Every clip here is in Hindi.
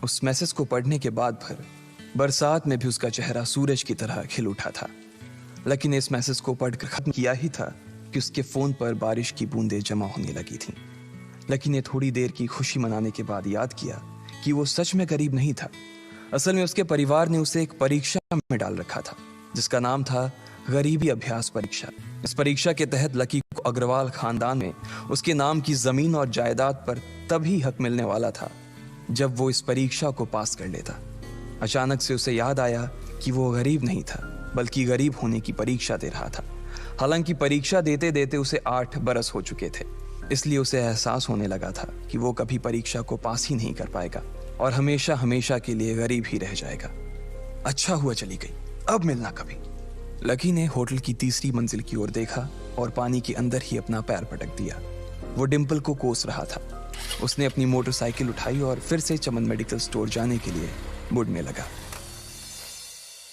उस मैसेज को पढ़ने के बाद भर बरसात में भी उसका चेहरा सूरज की तरह खिल उठा था। लकी ने इस मैसेज को पढ़कर खत्म किया ही था कि उसके फोन पर बारिश की बूंदें जमा होने लगी थीं। लकी ने थोड़ी देर की खुशी मनाने के बाद याद किया कि वो सच में गरीब नहीं था। असल में उसके परिवार ने उसे एक परीक्षा में डाल रखा था जिसका नाम था गरीबी अभ्यास परीक्षा। इस परीक्षा के तहत लकी को अग्रवाल खानदान में उसके नाम की जमीन और जायदाद पर तभी हक मिलने वाला था जब वो इस परीक्षा को पास कर लेता। अचानक से उसे याद आया कि वो गरीब नहीं था बल्कि गरीब होने की परीक्षा दे रहा था। हालांकि परीक्षा देते देते उसे 8 बरस हो चुके थे, इसलिए उसे एहसास होने लगा था कि वो कभी परीक्षा को पास ही नहीं कर पाएगा और हमेशा हमेशा के लिए गरीब ही रह जाएगा। अच्छा हुआ चली गई, अब मिलना कभी। लकी ने होटल की तीसरी मंजिल की ओर देखा और पानी के अंदर ही अपना पैर पटक दिया। वो डिंपल को कोस रहा था। उसने अपनी मोटरसाइकिल उठाई और फिर से चमन मेडिकल स्टोर जाने के लिए मुड़ने लगा।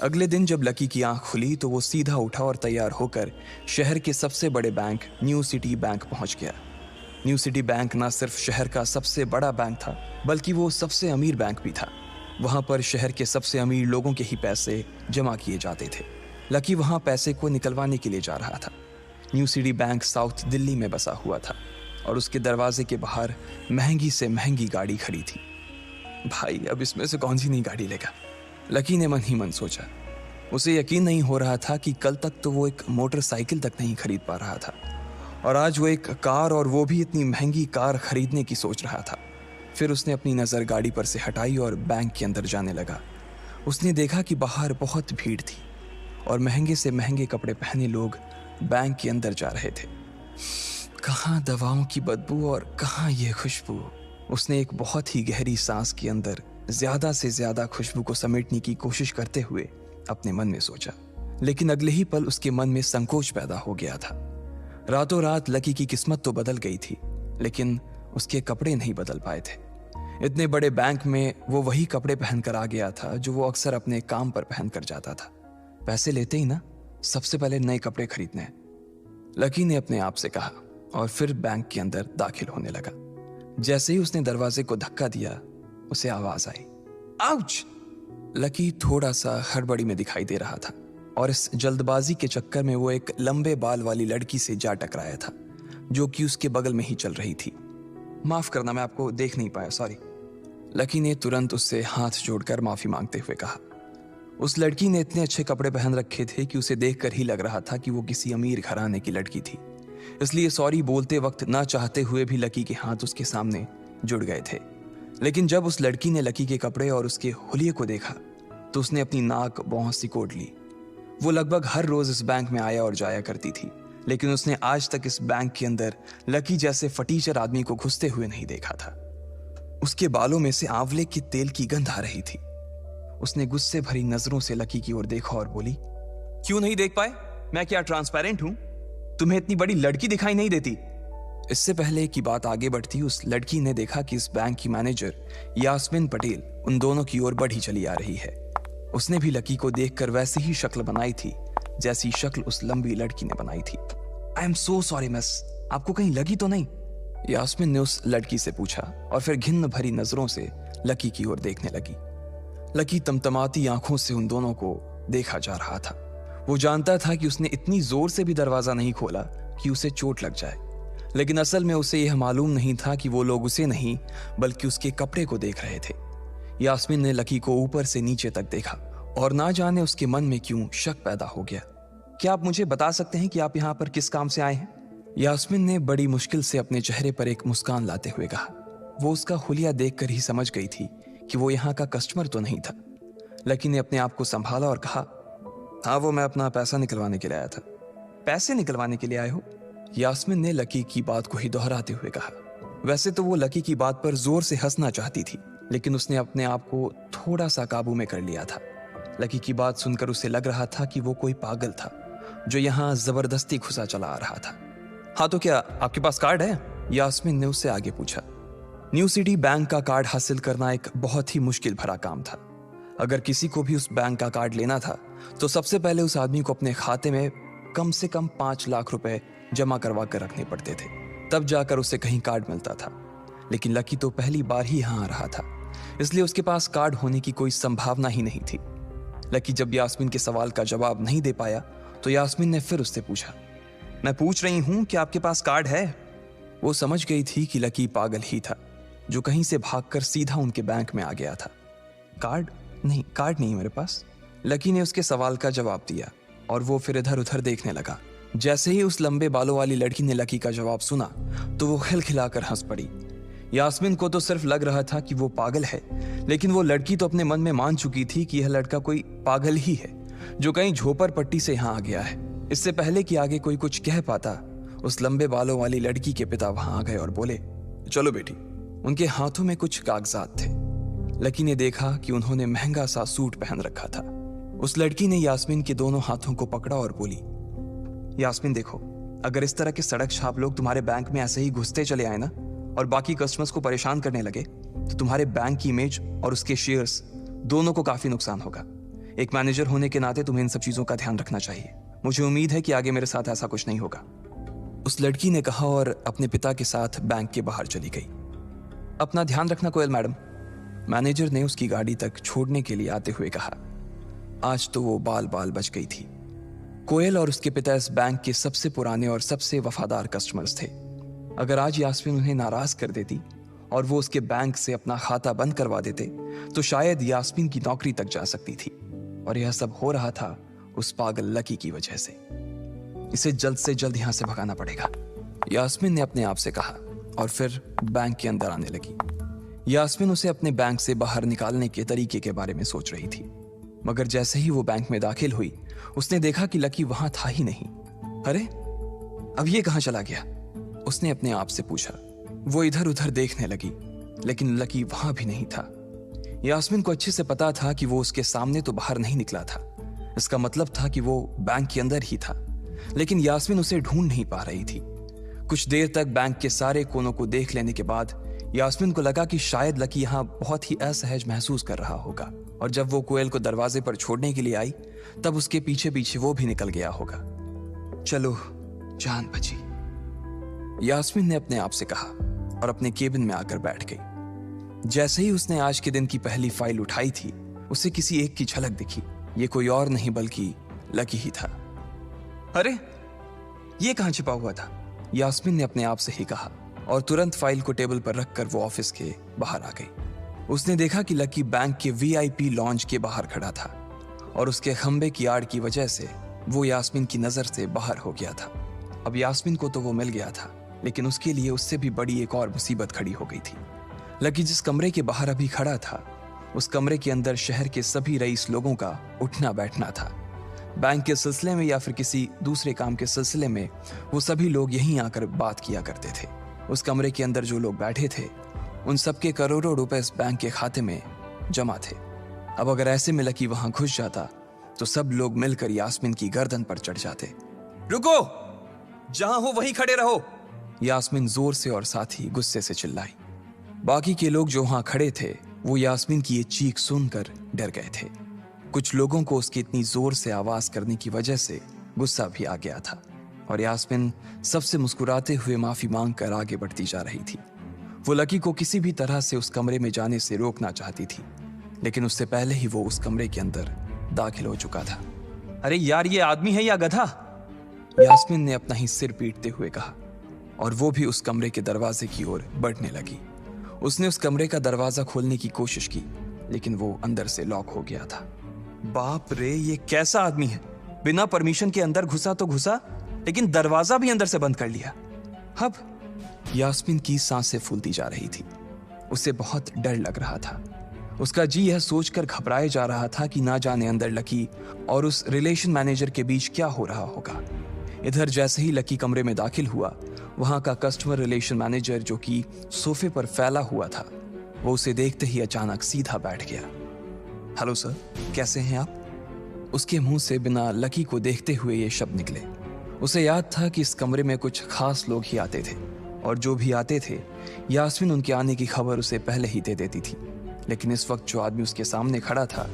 अगले दिन जब लकी की आंख खुली तो वो सीधा उठा और तैयार होकर शहर के सबसे बड़े बैंक न्यू सिटी बैंक पहुंच गया। न्यू सिटी बैंक न सिर्फ शहर का सबसे बड़ा बैंक था बल्कि वो सबसे अमीर बैंक भी था। वहां पर शहर के सबसे अमीर लोगों के ही पैसे जमा किए जाते थे। लकी वहां पैसे को निकलवाने के लिए जा रहा था। New city bank south Delhi में बसा हुआ था और उसके दरवाजे के बाहर महंगी से महंगी गाड़ी खड़ी थी। भाई, अब इसमें से कौन सी नई गाड़ी लेगा, लकी ने मन ही मन सोचा। उसे यकीन नहीं हो रहा था कि कल तक तो वो एक मोटरसाइकिल तक नहीं खरीद पा रहा था और आज वो एक कार, और वो भी इतनी महंगी कार खरीदने की सोच रहा था। फिर उसने अपनी नज़र गाड़ी पर से हटाई और बैंक के अंदर जाने लगा। उसने देखा कि बाहर बहुत भीड़ थी और महंगे से महंगे कपड़े पहने लोग बैंक के अंदर जा रहे थे। कहाँ दवाओं की बदबू और कहाँ ये खुशबू। उसने एक बहुत ही गहरी सांस के अंदर ज्यादा से ज्यादा खुशबू को समेटने की कोशिश करते हुए अपने मन में सोचा, लेकिन अगले ही पल उसके मन में संकोच पैदा हो गया था। रातों रात लकी की किस्मत तो बदल गई थी, लेकिन उसके कपड़े नहीं बदल पाए थे। इतने बड़े बैंक में वो वही कपड़े पहनकर आ गया था जो वो अक्सर अपने काम पर पहनकर जाता था। पैसे लेते ही ना सबसे पहले नए कपड़े खरीदने हैं, लकी ने अपने आप से कहा और फिर बैंक के अंदर दाखिल होने लगा। जैसे ही उसने दरवाजे को धक्का दिया, उसे आवाज आई, आउच! लकी थोड़ा सा हड़बड़ी में दिखाई दे रहा था और इस जल्दबाजी के चक्कर में वो एक लंबे बाल वाली लड़की से जा टकराया था जो कि उसके बगल में ही चल रही थी। माफ करना, मैं आपको देख नहीं पाया, सॉरी। लकी ने तुरंत उससे हाथ जोड़कर माफी मांगते हुए कहा। उस लड़की ने इतने अच्छे कपड़े पहन रखे थे कि उसे देखकर ही लग रहा था कि वो किसी अमीर घराने की लड़की थी, इसलिए सॉरी बोलते वक्त ना चाहते हुए भी लकी के हाथ उसके सामने जुड़ गए थे। लेकिन जब उस लड़की ने लकी के कपड़े और उसके हुलिये को देखा तो उसने अपनी नाक भौं सिकोड़ ली। वो लगभग हर रोज इस बैंक में आया और जाया करती थी, लेकिन उसने आज तक इस बैंक के अंदर लकी जैसे फटीचर आदमी को घुसते हुए नहीं देखा था। उसके बालों में से आंवले के तेल की गंध आ रही थी। उसने गुस्से भरी नजरों से लकी की ओर देखा और बोली, क्यों नहीं देख पाए? मैं क्या ट्रांसपेरेंट हूं? तुम्हें इतनी बड़ी लड़की दिखाई नहीं देती? इससे पहले कि बात आगे बढ़ती, उस लड़की ने देखा कि इस बैंक की मैनेजर यास्मीन पटेल उन दोनों की ओर बढ़ी चली आ रही है। उसने भी लकी को देखकर वैसी ही शक्ल बनाई थी जैसी शक्ल उस लंबी लड़की ने बनाई थी। I am so sorry miss, आपको कहीं लगी तो नहीं? यास्मीन ने उस लड़की से पूछा और फिर घिन्न भरी नजरों से लकी की ओर देखने लगी। लकी तमतमाती आंखों से उन दोनों को देखा जा रहा था। वो जानता था कि उसने इतनी जोर से भी दरवाजा नहीं खोला कि उसे चोट लग जाए, लेकिन असल में उसे यह मालूम नहीं था कि वो लोग उसे नहीं बल्कि उसके कपड़े को देख रहे थे। यास्मीन ने लकी को ऊपर से नीचे तक देखा और ना जाने उसके मन में क्यों शक पैदा हो गया। क्या आप मुझे बता सकते हैं कि आप यहाँ पर किस काम से आए हैं? यास्मीन ने बड़ी मुश्किल से अपने चेहरे पर एक मुस्कान लाते हुए कहा। वो उसका हुलिया देखकर ही समझ गई थी कि वो यहाँ का कस्टमर तो नहीं था। लकी ने अपने आप को संभाला और कहा, हाँ, वो मैं अपना पैसा निकलवाने के लिए आया था। पैसे निकलवाने के लिए आए हो? यास्मीन ने लकी की बात को ही दोहराते हुए कहा। वैसे तो वो लकी की बात पर जोर से हंसना चाहती थी, लेकिन उसने अपने आप को थोड़ा सा काबू में कर लिया था। लकी की बात सुनकर उसे लग रहा था कि वो कोई पागल था जो यहाँ जबरदस्ती घुसा चला आ रहा था। हाँ, तो क्या आपके पास कार्ड है? यास्मीन ने उससे आगे पूछा। न्यू सिटी बैंक का कार्ड हासिल करना एक बहुत ही मुश्किल भरा काम था। अगर किसी को भी उस बैंक का कार्ड लेना था तो सबसे पहले उस आदमी को अपने खाते में कम से कम 5 लाख रुपए जमा करवा कर रखने पड़ते थे, तब जाकर उसे कहीं कार्ड मिलता था। लेकिन लकी तो पहली बार ही यहाँ आ रहा था, इसलिए उसके पास कार्ड होने की कोई संभावना ही नहीं थी। लकी जब यास्मीन के सवाल का जवाब नहीं दे पाया तो यास्मीन ने फिर उससे पूछा, मैं पूछ रही हूं कि आपके पास कार्ड है? वो समझ गई थी कि लकी पागल ही था जो कहीं से भागकर सीधा उनके बैंक में आ गया था। कार्ड नहीं मेरे पास। लकी ने उसके सवाल का जवाब दिया और वो फिर इधर उधर देखने लगा। जैसे ही उस लंबे बालों वाली लड़की ने लकी का जवाब सुना तो वो खिलखिलाकर हंस पड़ी। यास्मीन को तो सिर्फ लग रहा था कि वो पागल है, लेकिन वो लड़की तो अपने मन में मान चुकी थी कि यह लड़का कोई पागल ही है जो कहीं झोपड़ पट्टी से यहाँ आ गया है। इससे पहले कि आगे कोई कुछ कह पाता, उस लंबे बालों वाली लड़की के पिता वहां आ गए और बोले, चलो बेटी। उनके हाथों में कुछ कागजात थे। लकी ने देखा कि उन्होंने महंगा सा सूट पहन रखा था। उस लड़की ने यास्मीन के दोनों हाथों को पकड़ा और बोली, यास्मीन देखो, अगर इस तरह के सड़क छाप लोग तुम्हारे बैंक में ऐसे ही घुसते चले आए ना और बाकी कस्टमर्स को परेशान करने लगे तो तुम्हारे बैंक की इमेज और उसके शेयर्स दोनों को काफी नुकसान होगा। एक मैनेजर होने के नाते तुम्हें इन सब चीजों का ध्यान रखना चाहिए। मुझे उम्मीद है कि आगे मेरे साथ ऐसा कुछ नहीं होगा। उस लड़की ने कहा और अपने पिता के साथ बैंक के बाहर चली गई। अपना ध्यान रखना कोयल मैडम, मैनेजर ने उसकी गाड़ी तक छोड़ने के लिए आते हुए कहा। आज तो वो बाल बाल बच गई थी। कोयल और उसके पिता इस बैंक के सबसे पुराने और सबसे वफादार कस्टमर्स थे। अगर आज यास्मीन उन्हें नाराज कर देती और वो उसके बैंक से अपना खाता बंद करवा देते तो शायद यास्मीन की नौकरी तक जा सकती थी। और यह सब हो रहा था उस पागल लकी की वजह से। इसे जल्द से जल्द यहां से भगाना पड़ेगा, यास्मीन ने अपने आप से कहा और फिर बैंक के अंदर आने लगी। यास्मीन उसे अपने बैंक से बाहर निकालने के तरीके के बारे में सोच रही थी, मगर जैसे ही वो बैंक में दाखिल हुई उसने देखा कि लकी वहां था ही नहीं। अरे अब ये कहां चला गया, उसने अपने आप से पूछा। वो इधर उधर देखने लगी लेकिन लकी वहां भी नहीं था। यास्मीन को अच्छे से पता था कि वो उसके सामने तो बाहर नहीं निकला था, इसका मतलब था कि वो बैंक के अंदर ही था, लेकिन यास्मीन उसे ढूंढ नहीं पा रही थी। कुछ देर तक बैंक के सारे कोनों को देख लेने के बाद यास्मीन को लगा कि शायद लकी यहाँ बहुत ही असहज महसूस कर रहा होगा और जब वो कोयल को दरवाजे पर छोड़ने के लिए आई तब उसके पीछे पीछे वो भी निकल गया होगा। चलो जान बची, यास्मीन ने अपने आप से कहा और अपने केबिन में आकर बैठ गई। जैसे ही उसने आज के दिन की पहली फाइल उठाई थी उसे किसी एक की झलक दिखी। ये कोई और नहीं बल्कि लकी ही था। अरे ये कहां छिपा हुआ था, यास्मीन ने अपने आप से ही कहा और तुरंत फाइल को टेबल पर रखकर वो ऑफिस के बाहर आ गई। उसने देखा कि लकी बैंक के वीआईपी लॉन्ज के बाहर खड़ा था और उसके खंबे की आड़ की वजह से वो यास्मीन की नजर से बाहर हो गया था। अब यास्मीन को तो वो मिल गया था, लेकिन उसके लिए उससे भी बड़ी एक और मुसीबत खड़ी हो गई थी। लकी जिस कमरे के बाहर अभी खड़ा था उस कमरे के अंदर शहर के सभी रईस लोगों का उठना बैठना था। बैंक के सिलसिले में या फिर किसी दूसरे काम के सिलसिले में वो सभी लोग यहीं आकर बात किया करते थे। उस कमरे के अंदर जो लोग बैठे थे उन सबके करोड़ों रुपए इस बैंक के खाते में जमा थे। अब अगर ऐसे में लकी वहां घुस जाता तो सब लोग मिलकर यास्मीन की गर्दन पर चढ़ जाते। रुको, जहां हो वहीं खड़े रहो, यास्मीन जोर से और साथ ही गुस्से से चिल्लाई। बाकी के लोग जो वहां खड़े थे वो यास्मीन की ये चीख सुनकर डर गए थे। कुछ लोगों को उसकी इतनी जोर से आवाज करने की वजह से गुस्सा भी आ गया था और यास्मीन सबसे मुस्कुराते हुए माफी मांगकर आगे बढ़ती जा रही थी। वो लकी को किसी भी तरह से उस कमरे में जाने से रोकना चाहती थी, लेकिन उससे पहले ही वो उस कमरे के अंदर दाखिल हो चुका था। अरे यार, ये आदमी है या गधा, यास्मीन ने अपना ही सिर पीटते हुए कहा और वो भी उस कमरे के दरवाजे की ओर बढ़ने लगी। उसने उस कमरे का दरवाजा खोलने की कोशिश की लेकिन वो अंदर से लॉक हो गया था। बाप रे, ये कैसा आदमी है, बिना परमिशन के अंदर घुसा तो घुसा लेकिन दरवाजा भी अंदर से बंद कर लिया। अब यास्मीन की सांसें फूलती जा रही थी। उसे बहुत डर लग रहा था। उसका जी यह सोचकर घबराए जा रहा था कि ना जाने अंदर लकी और उस रिलेशन मैनेजर के बीच क्या हो रहा होगा। इधर जैसे ही लकी कमरे में दाखिल हुआ वहां का कस्टमर रिलेशन मैनेजर जो कि सोफे पर फैला हुआ था वो उसे देखते ही अचानक सीधा बैठ गया। हेलो सर, कैसे हैं आप? उसके मुंह से बिना लकी को देखते हुए ये शब्द निकले। उसे याद था कि इस कमरे में कुछ खास लोग ही आते थे और जो भी आते थे यास्मीन उनके आने की खबर उसे पहले ही दे देती थी, लेकिन इस वक्त जो आदमी उसके सामने खड़ा था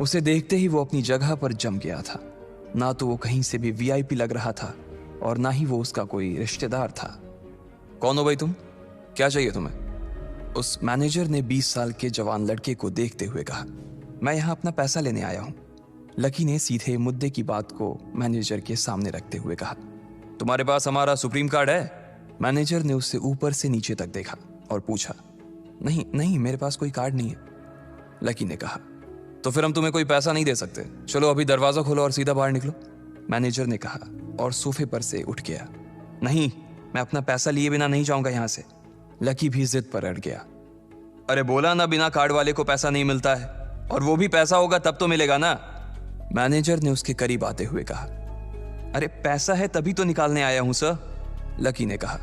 उसे देखते ही वो अपनी जगह पर जम गया था। ना तो वो कहीं से भी वीआईपी लग रहा था और ना ही वो उसका कोई रिश्तेदार था। कौन हो भाई तुम? क्या चाहिए तुम्हें? उस मैनेजर ने 20 साल के जवान लड़के को देखते हुए कहा, मैं यहाँ अपना पैसा लेने आया हूँ। लकी ने सीधे मुद्दे की बात को मैनेजर के सामने रखते हुए कहा, तुम्हारे पास हमारा सुप्रीम कार्ड है? मैनेजर ने उससे ऊपर से नीचे तक देखा और पूछा, नहीं नहीं, मेरे पास कोई कार्ड नहीं है। लकी ने कहा, तो फिर हम तुम्हें कोई पैसा नहीं दे सकते। चलो अभी दरवाजा खोलो और सीधा बाहर निकलो। मैनेजर ने कहा और सोफे पर से उठ गया। नहीं, मैं अपना पैसा लिए बिना नहीं जाऊंगा यहां से। लकी भी जिद पर अड़ गया। अरे बोला ना, बिना कार्ड वाले को पैसा नहीं मिलता है, और वो भी पैसा होगा तब तो मिलेगा ना। मैनेजर ने उसके करीब आते हुए कहा, अरे पैसा है तभी तो निकालने आया हूं सर। लकी ने कहा,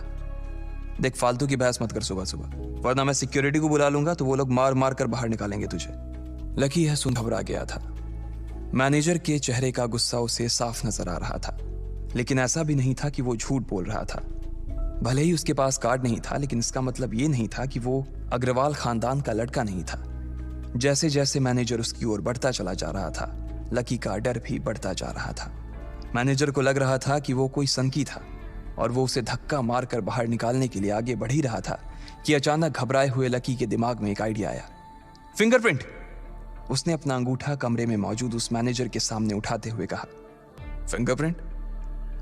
देख फालतू की बहस मत कर सुबह सुबह, वरना मैं सिक्योरिटी को बुला लूंगा तो वो लोग मार मार कर बाहर निकालेंगे तुझे। लकी यह सुन घबरा गया था। मैनेजर के चेहरे का गुस्सा उसे साफ नजर आ रहा था, लेकिन ऐसा भी नहीं था कि वो झूठ बोल रहा था। भले ही उसके पास कार्ड नहीं था, लेकिन इसका मतलब ये नहीं था कि वो अग्रवाल खानदान का लड़का नहीं था। जैसे जैसे मैनेजर उसकी ओर बढ़ता चला जा रहा था, लकी का डर भी बढ़ता जा रहा था। मैनेजर को लग रहा था कि वो कोई संकी था और वो उसे धक्का मारकर बाहर निकालने के लिए आगे बढ़ ही रहा था कि अचानक घबराए हुए लकी के दिमाग में एक आइडिया आया। फिंगरप्रिंट! उसने अपना अंगूठा कमरे में मौजूद उस मैनेजर के सामने उठाते हुए कहा। फिंगरप्रिंट?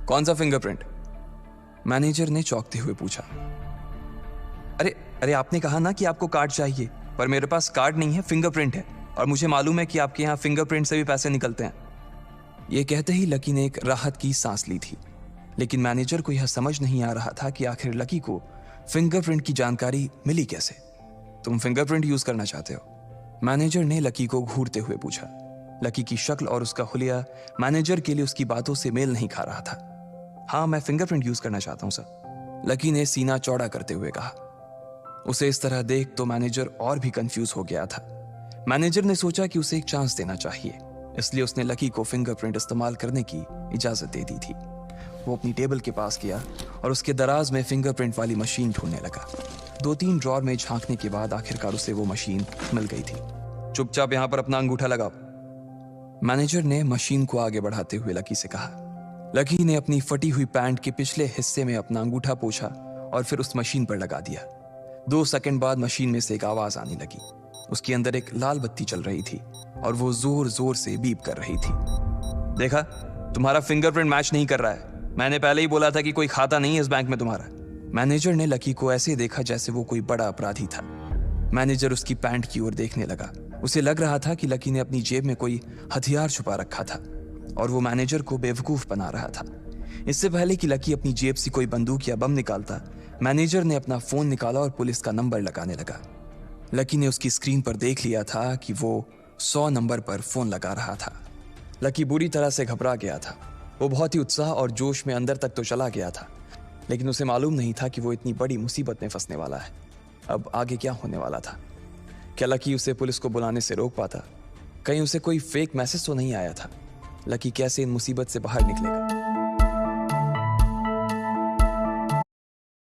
कौन सा फिंगरप्रिंट? मैनेजर ने चौंकते हुए पूछा। अरे अरे आपने कहा ना कि आपको कार्ड चाहिए, पर मेरे पास कार्ड नहीं है, फिंगरप्रिंट है, और मुझे मालूम है कि आपके यहाँ फिंगरप्रिंट से भी पैसे निकलते हैं। यह कहते ही लकी ने एक राहत की सांस ली थी, लेकिन मैनेजर को यह समझ नहीं आ रहा था कि आखिर लकी को फिंगरप्रिंट की जानकारी मिली कैसे। तुम फिंगरप्रिंट यूज करना चाहते हो? मैनेजर ने लकी को घूरते हुए पूछा। लकी की शक्ल और उसका हुलिया मैनेजर के लिए उसकी बातों से मेल नहीं खा रहा था। हाँ, मैं फिंगरप्रिंट यूज करना चाहता हूं सर, लकी ने सीना चौड़ा करते हुए कहा। उसे इस तरह देख तो मैनेजर और भी कंफ्यूज हो गया था। मैनेजर ने सोचा कि उसे एक चांस देना चाहिए, इसलिए उसने लकी को फिंगरप्रिंट इस्तेमाल करने की इजाजत दे दी थी। वो अपनी टेबल के पास गया और उसके दराज में फिंगरप्रिंट वाली मशीन ढूंढने लगा। 2-3 ड्रॉर में झांकने के बाद आखिरकार उसे वो मशीन मिल गई थी। चुपचाप यहां पर अपना अंगूठा लगाओ, मैनेजर ने मशीन को आगे बढ़ाते हुए लकी से कहा। लकी ने अपनी फटी हुई पैंट के पिछले हिस्से में अपना अंगूठा पोंछा और फिर उस मशीन पर लगा दिया। 2 सेकंड बाद मशीन में से एक आवाज आने लगी। उसके अंदर एक लाल बत्ती चल रही थी और वो जोर जोर से बीप कर रही थी। देखा, तुम्हारा फिंगरप्रिंट मैच नहीं कर रहा है। मैंने पहले ही बोला था कि कोई खाता नहीं है इस बैंक में तुम्हारा। मैनेजर ने लकी को ऐसे देखा जैसे वो कोई बड़ा अपराधी था। मैनेजर उसकी पैंट की ओर देखने लगा। उसे लग रहा था कि लकी ने अपनी जेब में कोई हथियार छुपा रखा था और वो मैनेजर को बेवकूफ बना रहा था। इससे पहले कि लकी अपनी जेब से कोई बंदूक या बम निकालता, मैनेजर ने अपना फोन निकाला और पुलिस का नंबर लगाने लगा। लकी ने उसकी स्क्रीन पर देख लिया था कि वो 100 नंबर पर फोन लगा रहा था। लकी बुरी तरह से घबरा गया था। वो बहुत ही उत्साह और जोश में अंदर तक तो चला गया था, लेकिन उसे मालूम नहीं था कि वो इतनी बड़ी मुसीबत में फंसने वाला है। अब आगे क्या होने वाला था? क्या लकी उसे पुलिस को बुलाने से रोक पाता? कहीं उसे कोई फेक मैसेज तो नहीं आया था? लकी कैसे इन मुसीबत से बाहर निकलेगा?